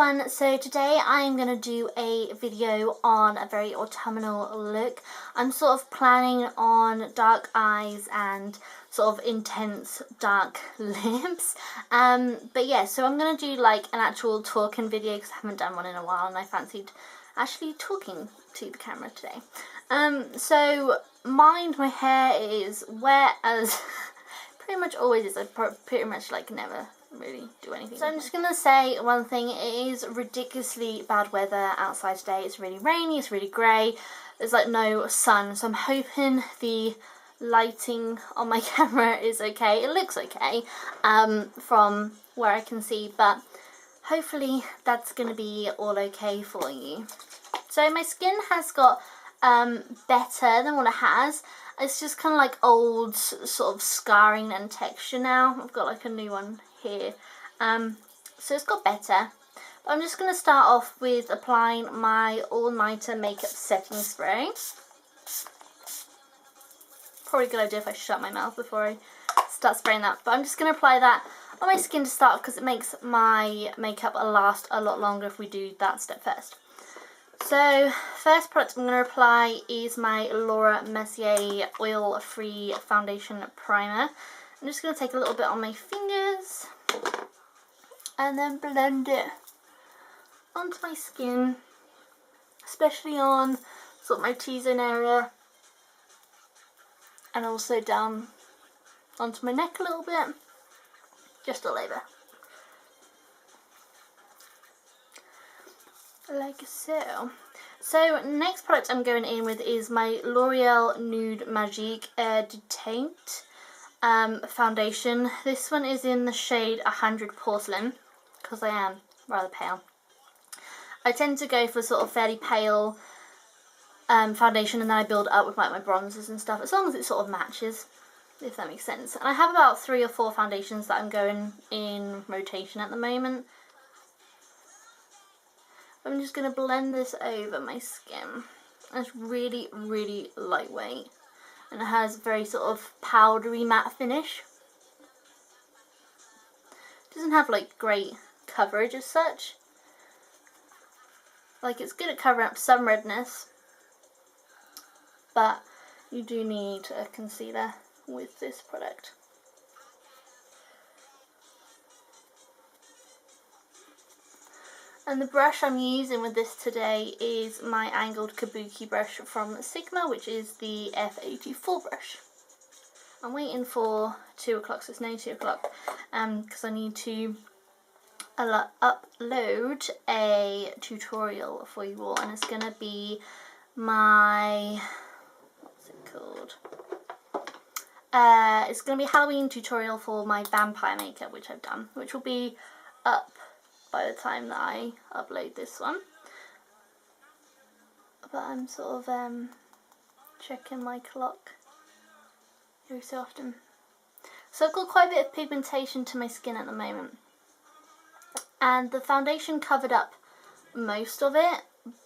everyone, so today I'm going to do a video on a very autumnal look. I'm sort of planning on dark eyes and sort of intense dark lips. But yeah, so I'm going to do like an actual talking video because I haven't done one in a while and I fancied actually talking to the camera today. So my hair is wet as pretty much always is. I pretty much like never really do anything. So I'm just gonna say one thing, it is ridiculously bad weather outside today. It's really rainy, it's really grey, there's like no sun, so I'm hoping the lighting on my camera is okay. It looks okay from where I can see, but hopefully that's gonna be all okay for you. So my skin has got better than what it has. It's just kind of like old sort of scarring and texture now. I've got like a new one here. So it's got better. But I'm just going to start off with applying my all-nighter makeup setting spray. Probably a good idea if I shut my mouth before I start spraying that. But I'm just going to apply that on my skin to start because it makes my makeup last a lot longer if we do that step first. So, first product I'm going to apply is my Mercier oil-free foundation primer. I'm just going to take a little bit on my fingers and then blend it onto my skin, especially on sort of my T-zone area and also down onto my neck a little bit, just all over. Like so. So next product I'm going in with is my Loreal Nude Magique Teint foundation. This one is in the shade 100 Porcelain because I am rather pale. I tend to go for sort of fairly pale foundation and then I build up with like my bronzers and stuff, as long as it sort of matches, if that makes sense. And I have about 3 or 4 foundations that I'm going in rotation at the moment. I'm just going to blend this over my skin. It's really, really lightweight. And it has a very sort of powdery matte finish. It doesn't have like great coverage as such. Like, it's good at covering up some redness. But you do need a concealer with this product. And the brush I'm using with this today is my angled kabuki brush from Sigma, which is the F84 brush. I'm waiting for 2 o'clock, so it's now 2 o'clock, because I need to upload a tutorial for you all, and it's going to be my, what's it called? It's going to be a Halloween tutorial for my vampire makeup, which I've done, which will be up by the time that I upload this one. But I'm sort of checking my clock every so often. So I've got quite a bit of pigmentation to my skin at the moment. And the foundation covered up most of it,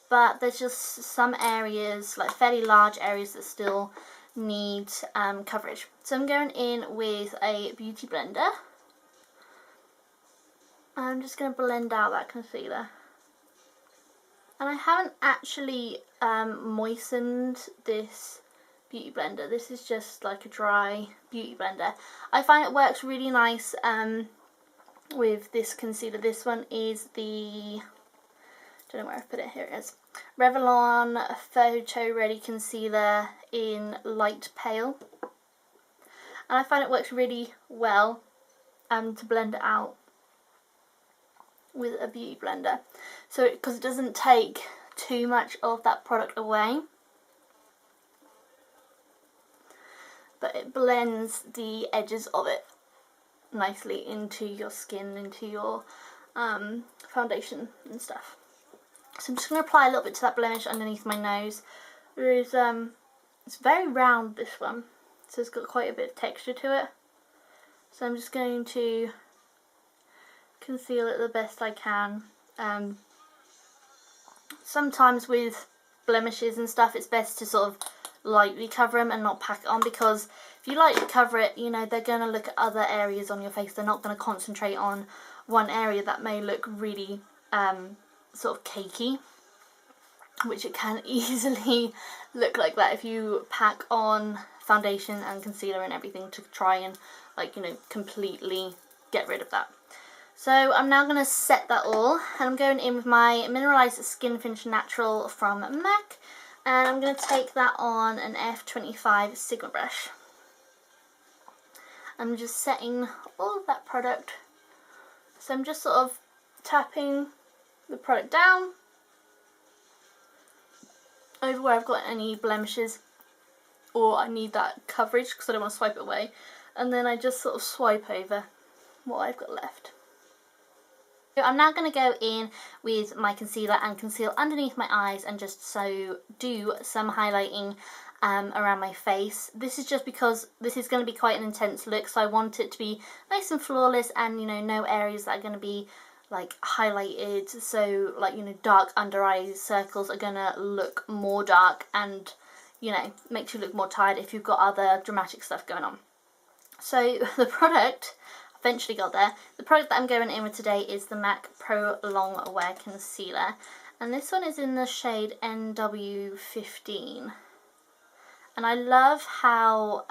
but there's just some areas, like fairly large areas, that still need coverage. So I'm going in with a beauty blender. I'm just going to blend out that concealer. And I haven't actually moistened this beauty blender. This is just like a dry beauty blender. I find it works really nice with this concealer. This one is the, don't know where I put it, here it is. Revlon Photo Ready Concealer in Light Pale. And I find it works really well to blend it out with a beauty blender, so because it doesn't take too much of that product away, but it blends the edges of it nicely into your skin, into your foundation and stuff. So I'm just going to apply a little bit to that blemish underneath my nose. There is it's very round, this one, so it's got quite a bit of texture to it. So I'm just going to conceal it the best I can. Sometimes with blemishes and stuff, it's best to sort of lightly cover them and not pack it on, because if you lightly cover it, you know, they're going to look at other areas on your face. They're not going to concentrate on one area that may look really sort of cakey, which it can easily look like that if you pack on foundation and concealer and everything to try and, like, you know, completely get rid of that. So I'm now going to set that all, and I'm going in with my Mineralize Skinfinish Natural from MAC, and I'm going to take that on an F25 Sigma brush. I'm just setting all of that product, so I'm just sort of tapping the product down over where I've got any blemishes or I need that coverage because I don't want to swipe it away, and then I just sort of swipe over what I've got left. I'm now going to go in with my concealer and conceal underneath my eyes and just so do some highlighting around my face. This is just because this is going to be quite an intense look, so I want it to be nice and flawless and, you know, no areas that are going to be like highlighted, so like, you know, dark under eye circles are going to look more dark and, you know, makes you look more tired if you've got other dramatic stuff going on. So the product, eventually got there. The product that I'm going in with today is the MAC Pro LongWear Concealer, and this one is in the shade NW15. And I love how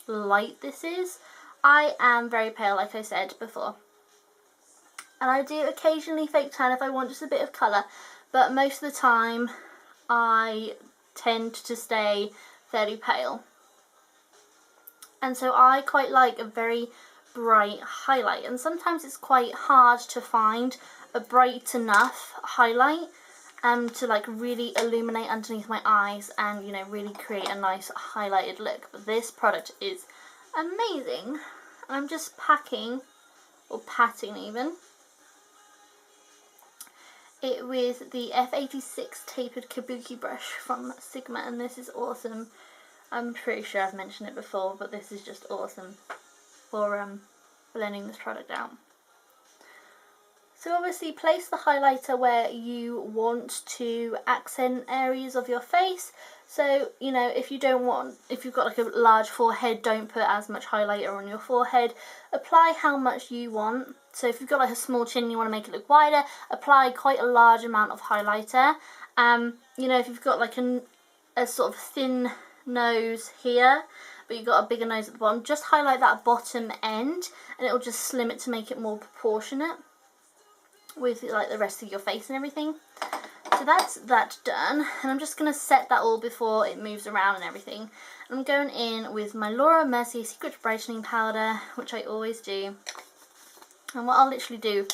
light this is. I am very pale, like I said before, and I do occasionally fake tan if I want just a bit of colour, but most of the time I tend to stay fairly pale. And so I quite like a very bright highlight, and sometimes it's quite hard to find a bright enough highlight to like really illuminate underneath my eyes and, you know, really create a nice highlighted look. But this product is amazing. I'm just packing, or patting even, it with the F86 tapered kabuki brush from Sigma, and this is awesome. I'm pretty sure I've mentioned it before, but this is just awesome for blending this product out. So obviously place the highlighter where you want to accent areas of your face. So, you know, if you've got like a large forehead, don't put as much highlighter on your forehead. Apply how much you want. So if you've got like a small chin and you want to make it look wider, apply quite a large amount of highlighter. You know, if you've got like a sort of thin nose here, but you've got a bigger nose at the bottom, just highlight that bottom end and it will just slim it to make it more proportionate with like the rest of your face and everything. So that's that done, and I'm just going to set that all before it moves around and everything. I'm going in with my Laura Mercier Secret Brightening Powder, which I always do, and what I'll literally do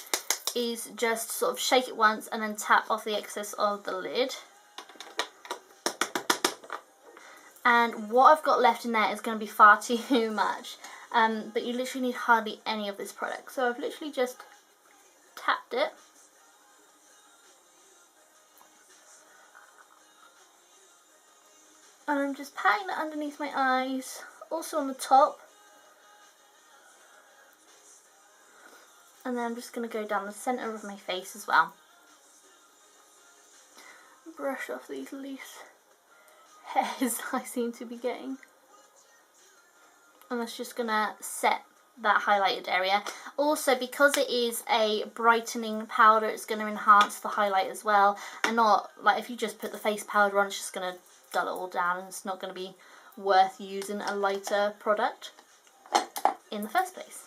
is just sort of shake it once and then tap off the excess of the lid. And what I've got left in there is going to be far too much, but you literally need hardly any of this product. So I've literally just tapped it. And I'm just patting that underneath my eyes, also on the top. And then I'm just going to go down the centre of my face as well. Brush off these loose hairs I seem to be getting. And that's just going to set that highlighted area. Also, because it is a brightening powder, it's going to enhance the highlight as well. And not like if you just put the face powder on, it's just going to dull it all down and it's not going to be worth using a lighter product in the first place.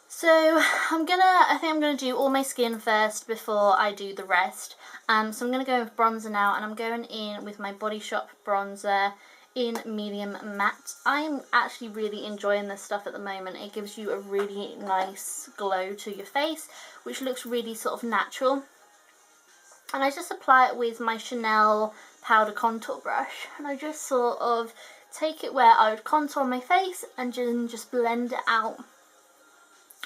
So I think I'm gonna do all my skin first before I do the rest. So I'm gonna go with bronzer now, and I'm going in with my Body Shop bronzer in medium matte. I'm actually really enjoying this stuff at the moment. It gives you a really nice glow to your face, which looks really sort of natural. And I just apply it with my Chanel powder contour brush, and I just sort of take it where I would contour my face and just blend it out.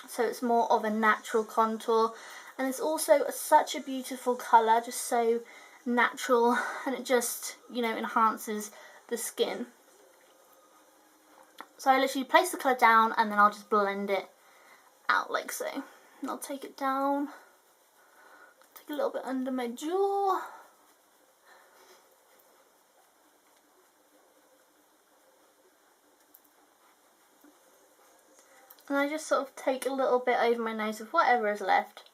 So it's more of a natural contour, and it's also such a beautiful colour, just so natural, and it just, you know, enhances the skin. So I literally place the colour down and then I'll just blend it out like so. And I'll take it down, take a little bit under my jaw. And I just sort of take a little bit over my nose of whatever is left.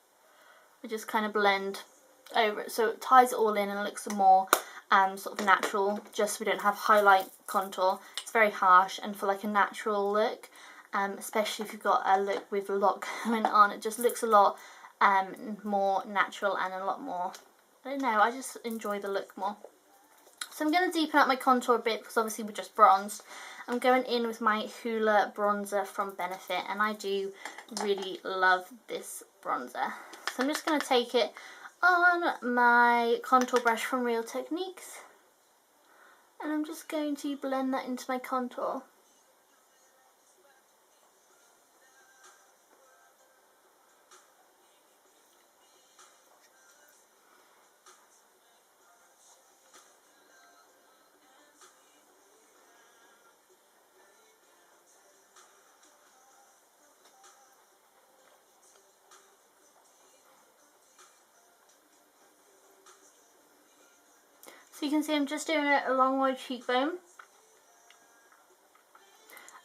I just kind of blend over it, so it ties it all in and it looks more sort of natural, just so we don't have highlight contour. It's very harsh, and for like a natural look, especially if you've got a look with a lot going on, it just looks a lot more natural and a lot more, I don't know, I just enjoy the look more. So I'm going to deepen up my contour a bit because obviously we're just bronzed. I'm going in with my Hoola bronzer from Benefit, and I do really love this bronzer. So I'm just going to take it on my contour brush from Real Techniques, and I'm just going to blend that into my contour. So you can see I'm just doing it along my cheekbone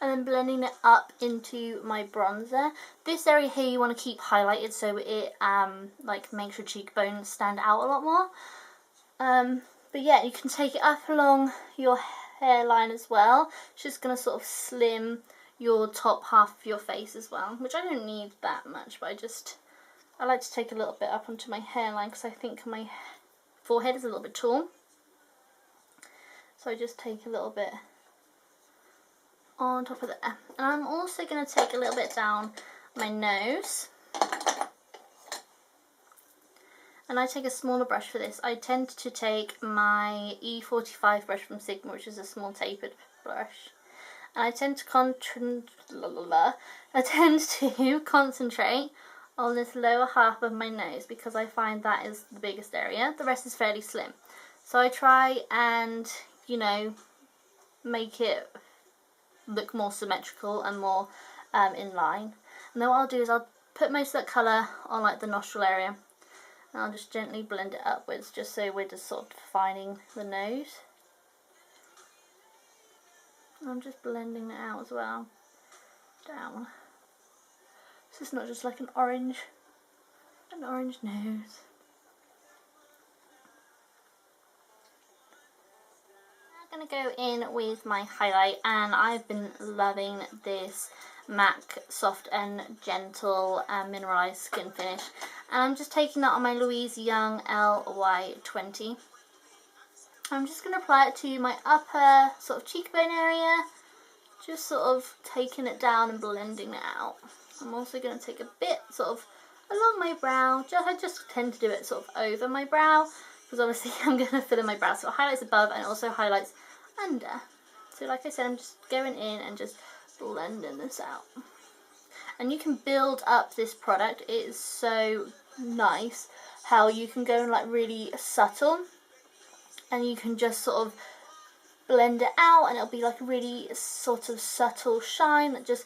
and then blending it up into my bronzer. This area here you want to keep highlighted so it like makes your cheekbones stand out a lot more. But yeah, you can take it up along your hairline as well. It's just going to sort of slim your top half of your face as well, which I don't need that much, but I like to take a little bit up onto my hairline because I think my forehead is a little bit tall. So I just take a little bit on top of there. And I'm also going to take a little bit down my nose. And I take a smaller brush for this. I tend to take my E45 brush from Sigma, which is a small tapered brush. And I tend to concentrate on this lower half of my nose because I find that is the biggest area. The rest is fairly slim. So I try and, you know, make it look more symmetrical and more in line. And then what I'll do is I'll put most of that colour on like the nostril area, and I'll just gently blend it upwards just so we're just sort of defining the nose. And I'm just blending it out as well, down. So it's not just like an orange nose. I'm going to go in with my highlight, and I've been loving this MAC Soft and Gentle Mineralize Skin Finish, and I'm just taking that on my Louise Young LY20. I'm just going to apply it to my upper sort of cheekbone area, just sort of taking it down and blending it out. I'm also going to take a bit sort of along my brow. I just tend to do it sort of over my brow because obviously I'm going to fill in my brow, so it highlights above and it also highlights under. So like I said, I'm just going in and just blending this out. And you can build up this product. It is so nice how you can go in like really subtle and you can just sort of blend it out and it'll be like a really sort of subtle shine that just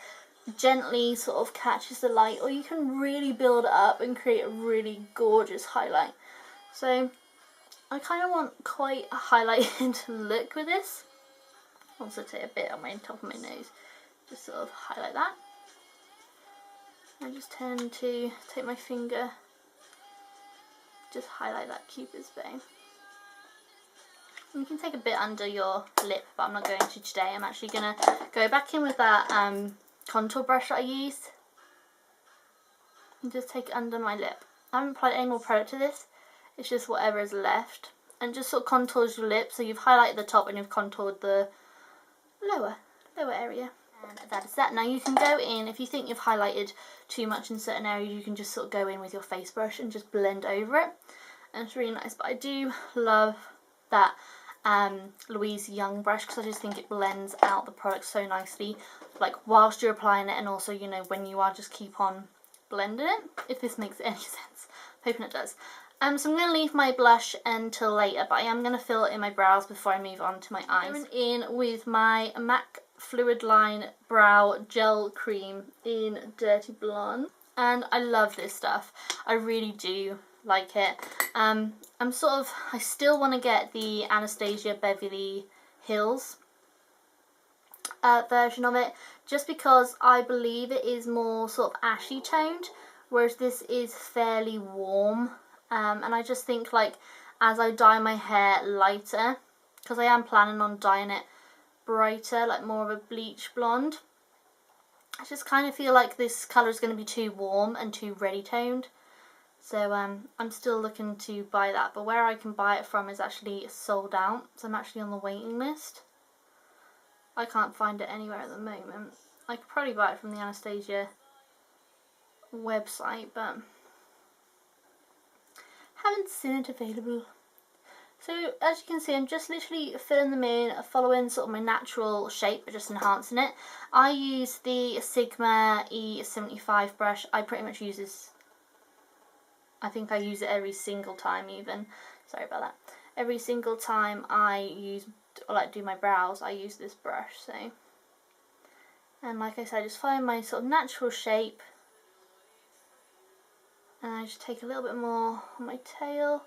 gently sort of catches the light, or you can really build it up and create a really gorgeous highlight. So I kind of want quite a highlighted look with this. Also take a bit on my top of my nose, just sort of highlight that. I just tend to take my finger, just highlight that Cupid's bow. You can take a bit under your lip, but I'm not going to today. I'm actually going to go back in with that contour brush that I used and just take it under my lip. I haven't applied any more product to this. It's just whatever is left, and just sort of contours your lip. So you've highlighted the top and you've contoured the lower area, and that is that. Now you can go in, if you think you've highlighted too much in certain areas, you can just sort of go in with your face brush and just blend over it, and it's really nice. But I do love that Louise Young brush because I just think it blends out the product so nicely, like whilst you're applying it, and also, you know, when you are just keep on blending it, if this makes any sense. Hoping it does. So I'm going to leave my blush until later, but I am going to fill it in my brows before I move on to my eyes. I'm going in with my MAC Fluidline Brow Gel Cream in Dirty Blonde, and I love this stuff. I really do like it. I still want to get the Anastasia Beverly Hills version of it, just because I believe it is more sort of ashy toned, whereas this is fairly warm. And I just think, like, as I dye my hair lighter, because I am planning on dyeing it brighter, like more of a bleach blonde, I just kind of feel like this colour is going to be too warm and too ready toned. So I'm still looking to buy that, but where I can buy it from is actually sold out, so I'm actually on the waiting list. I can't find it anywhere at the moment. I could probably buy it from the Anastasia website, but haven't seen it available. So as you can see, I'm just literally filling them in, following sort of my natural shape, but just enhancing it. I use the Sigma E75 brush. I pretty much use this, I think I use it every single time even. Sorry about that. Every single time I use, or like do my brows, I use this brush. So, and like I said, just find my sort of natural shape. And I just take a little bit more on my tail.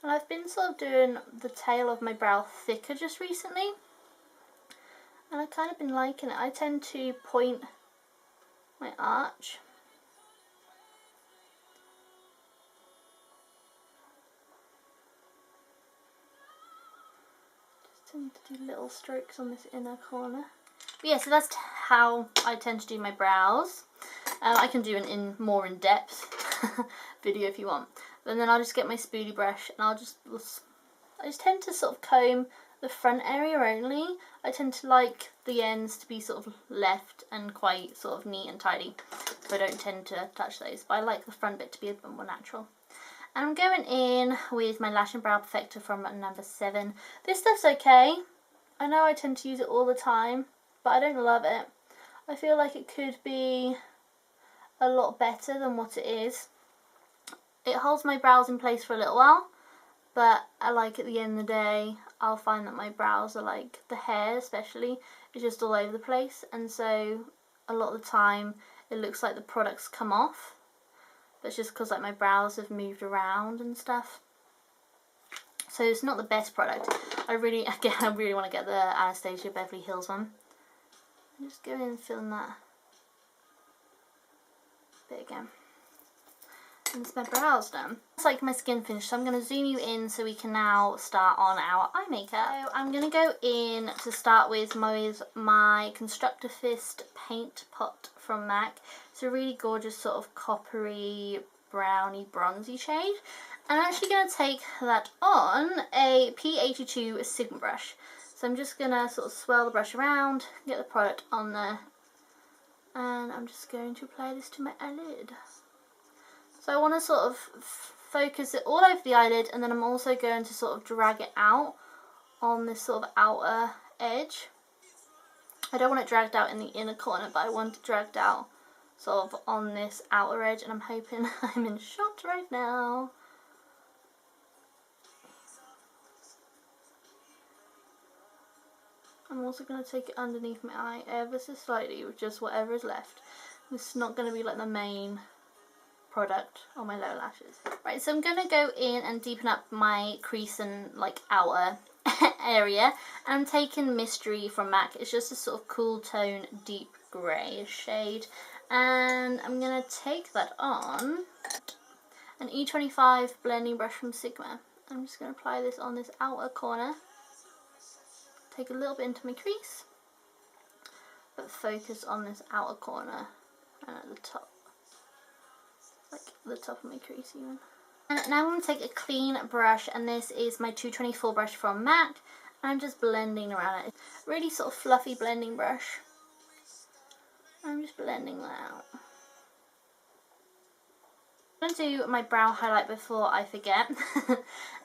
And I've been sort of doing the tail of my brow thicker just recently. And I've kind of been liking it. I tend to point my arch. Just tend to do little strokes on this inner corner. But yeah, so that's how I tend to do my brows. I can do an more in-depth video if you want. And then I'll just get my spoolie brush and I just tend to sort of comb the front area only. I tend to like the ends to be sort of left and quite sort of neat and tidy, so I don't tend to touch those, but I like the front bit to be a bit more natural. And I'm going in with my Lash and Brow Perfector from number 7. This stuff's okay. I know I tend to use it all the time, but I don't love it. I feel like it could be a lot better than what it is. It holds my brows in place for a little while, but I like at the end of the day, I'll find that my brows are like, the hair especially, is just all over the place, and so a lot of the time it looks like the product's come off. But it's just because like my brows have moved around and stuff. So it's not the best product. I really want to get the Anastasia Beverly Hills one. I'm just going in and filling that bit again. And it's my brows done. It's like my skin finish, so I'm going to zoom you in so we can now start on our eye makeup. So I'm going to go in to start with my Constructivist paint pot from MAC. It's a really gorgeous sort of coppery, browny, bronzy shade. And I'm actually going to take that on a P82 Sigma brush. So I'm just going to sort of swirl the brush around, get the product on there. And I'm just going to apply this to my eyelid. So I want to sort of focus it all over the eyelid, and then I'm also going to sort of drag it out on this sort of outer edge. I don't want it dragged out in the inner corner, but I want it dragged out sort of on this outer edge, and I'm hoping I'm in shot right now. I'm also going to take it underneath my eye ever so slightly with just whatever is left. This is not going to be like the main product on my lower lashes. Right, so I'm going to go in and deepen up my crease and like outer area. And I'm taking Mystery from MAC. It's just a sort of cool tone, deep grey shade. And I'm going to take that on an E25 blending brush from Sigma. I'm just going to apply this on this outer corner. Take a little bit into my crease, but focus on this outer corner and at the top. Like the top of my crease even. And now I'm going to take a clean brush, and this is my 224 brush from MAC, and I'm just blending around it. Really sort of fluffy blending brush. I'm just blending that out. I'm going to do my brow highlight before I forget.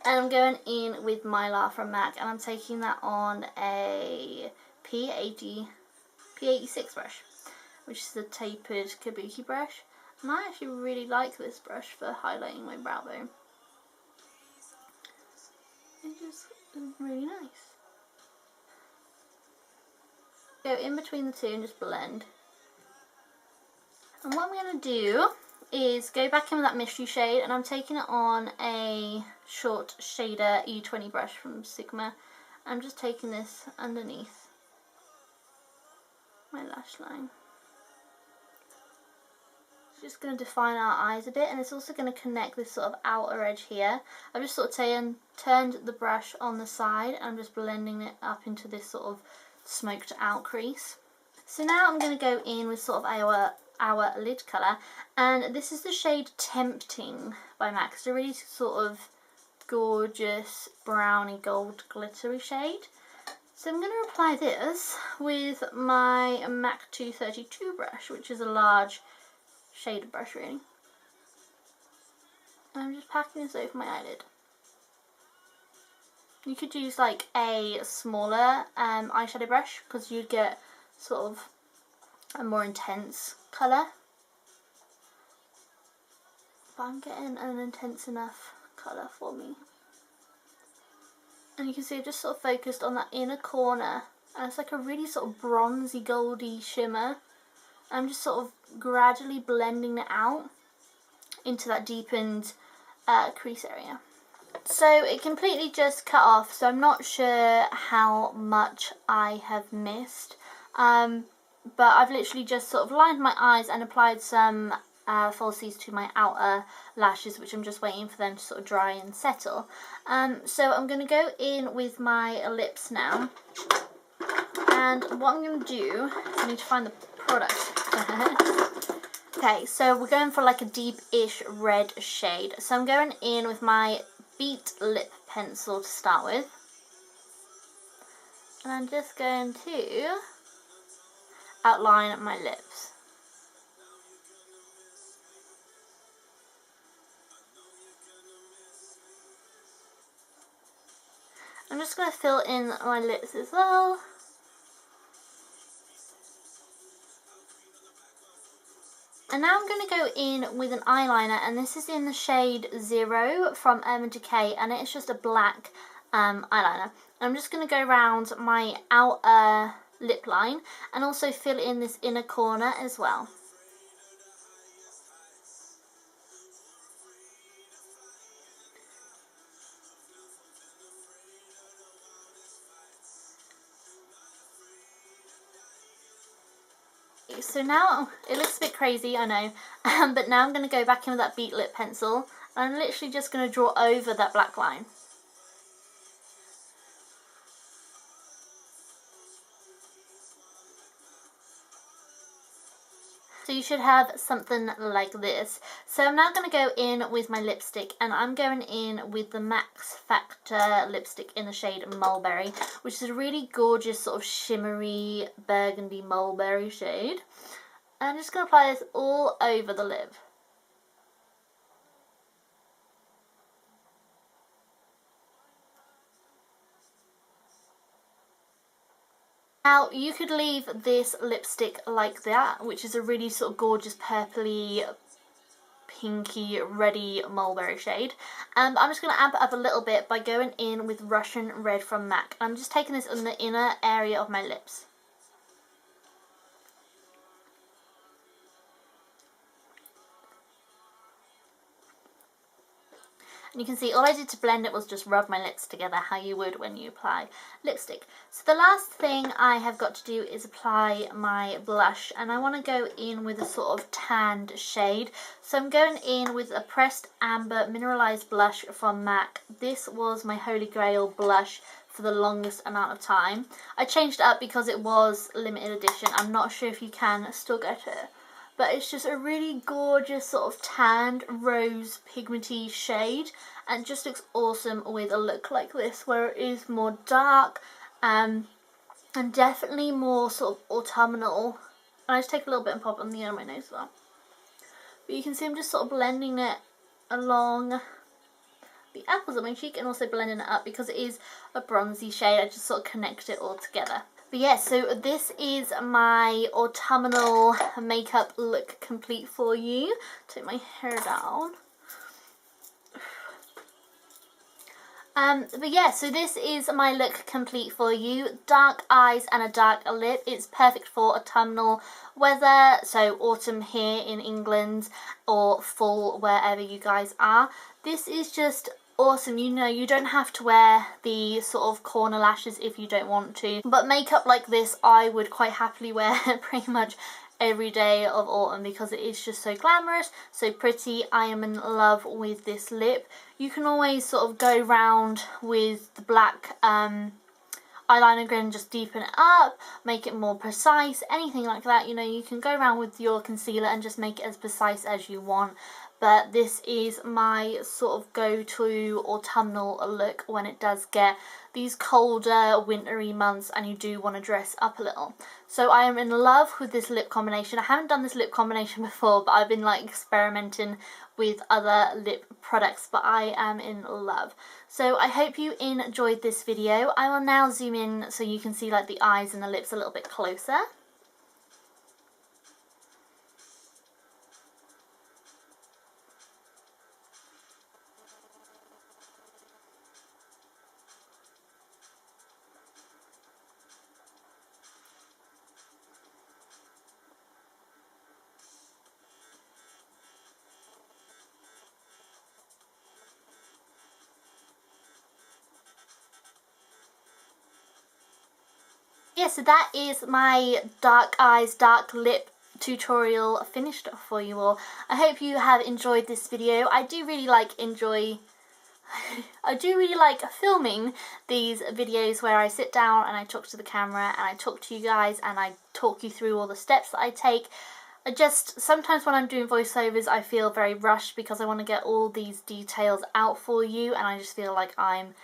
And I'm going in with Mylar from MAC, and I'm taking that on a P86 brush, which is the tapered kabuki brush. And I actually really like this brush for highlighting my brow bone. It just is really nice. Go in between the two and just blend. And what I'm going to do is go back in with that mystery shade, and I'm taking it on a short shader E20 brush from Sigma. I'm just taking this underneath my lash line. Just going to define our eyes a bit, and it's also going to connect this sort of outer edge here. I've just sort of turned the brush on the side, and I'm just blending it up into this sort of smoked out crease. So now I'm going to go in with sort of our lid colour, and this is the shade Tempting by MAC. It's a really sort of gorgeous browny gold glittery shade. So I'm going to apply this with my MAC 232 brush, which is a large shaded brush really. And I'm just packing this over my eyelid. You could use like a smaller eyeshadow brush because you'd get sort of a more intense colour. But I'm getting an intense enough colour for me. And you can see I've just sort of focused on that inner corner, and it's like a really sort of bronzy goldy shimmer. I'm just sort of gradually blending it out into that deepened crease area. So it completely just cut off, so I'm not sure how much I have missed. But I've literally just sort of lined my eyes and applied some falsies to my outer lashes, which I'm just waiting for them to sort of dry and settle. So I'm going to go in with my lips now. And what I'm going to do, I need to find the product first. Okay, so we're going for like a deep-ish red shade. So I'm going in with my Beet lip pencil to start with. And I'm just going to outline my lips. I'm just going to fill in my lips as well. And now I'm going to go in with an eyeliner, and this is in the shade 0 from Decay, and it's just a black eyeliner. I'm just going to go around my outer lip line and also fill in this inner corner as well. So now, it looks a bit crazy, I know, but now I'm going to go back in with that Beet lip pencil, and I'm literally just going to draw over that black line. So you should have something like this. So I'm now going to go in with my lipstick, and I'm going in with the Max Factor lipstick in the shade Mulberry, which is a really gorgeous sort of shimmery burgundy mulberry shade. And I'm just going to apply this all over the lip. Now, you could leave this lipstick like that, which is a really sort of gorgeous purpley, pinky, reddy mulberry shade. I'm just going to amp it up a little bit by going in with Russian Red from MAC. I'm just taking this in the inner area of my lips. And you can see all I did to blend it was just rub my lips together how you would when you apply lipstick. So the last thing I have got to do is apply my blush, and I want to go in with a sort of tanned shade. So I'm going in with a Pressed Amber Mineralize blush from MAC. This was my holy grail blush for the longest amount of time. I changed it up because it was limited edition. I'm not sure if you can still get it. But it's just a really gorgeous sort of tanned rose pigmenty shade, and just looks awesome with a look like this where it is more dark and definitely more sort of autumnal. And I just take a little bit and pop it on the end of my nose as well. But you can see I'm just sort of blending it along the apples of my cheek and also blending it up because it is a bronzy shade. I just sort of connect it all together. But yeah, so this is my autumnal makeup look complete for you. Take my hair down. But yeah, so this is my look complete for you. Dark eyes and a dark lip. It's perfect for autumnal weather, so autumn here in England or fall wherever you guys are. This is just awesome. You know, you don't have to wear the sort of corner lashes if you don't want to, but makeup like this I would quite happily wear pretty much every day of autumn because it is just so glamorous, so pretty. I am in love with this lip. You can always sort of go round with the black eyeliner again, just deepen it up, make it more precise, anything like that. You know, you can go around with your concealer and just make it as precise as you want. But this is my sort of go-to autumnal look when it does get these colder, wintry months and you do want to dress up a little. So I am in love with this lip combination. I haven't done this lip combination before, but I've been like experimenting with other lip products, but I am in love. So I hope you enjoyed this video. I will now zoom in so you can see like the eyes and the lips a little bit closer. Yeah, so that is my dark eyes, dark lip tutorial finished for you all. I hope you have enjoyed this video. I do really like filming these videos where I sit down and I talk to the camera and I talk to you guys and I talk you through all the steps that I take. Sometimes when I'm doing voiceovers I feel very rushed because I want to get all these details out for you, and I just feel like I'm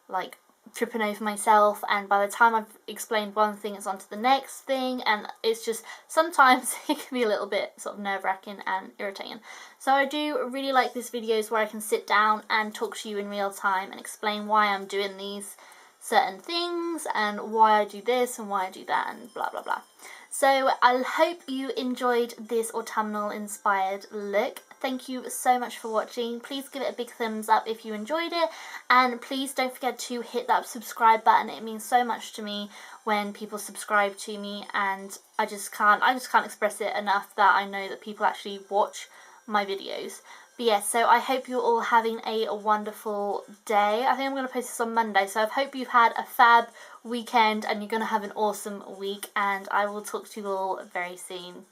like tripping over myself, and by the time I've explained one thing it's on to the next thing, and it's just sometimes it can be a little bit sort of nerve-wracking and irritating. So I do really like these videos where I can sit down and talk to you in real time and explain why I'm doing these certain things and why I do this and why I do that and blah blah blah. So I hope you enjoyed this autumnal inspired look. Thank you so much for watching. Please give it a big thumbs up if you enjoyed it, and please don't forget to hit that subscribe button. It means so much to me when people subscribe to me, and I just can't express it enough that I know that people actually watch my videos. But yes, so I hope you're all having a wonderful day. I think I'm going to post this on Monday, so I hope you've had a fab weekend and you're going to have an awesome week, and I will talk to you all very soon.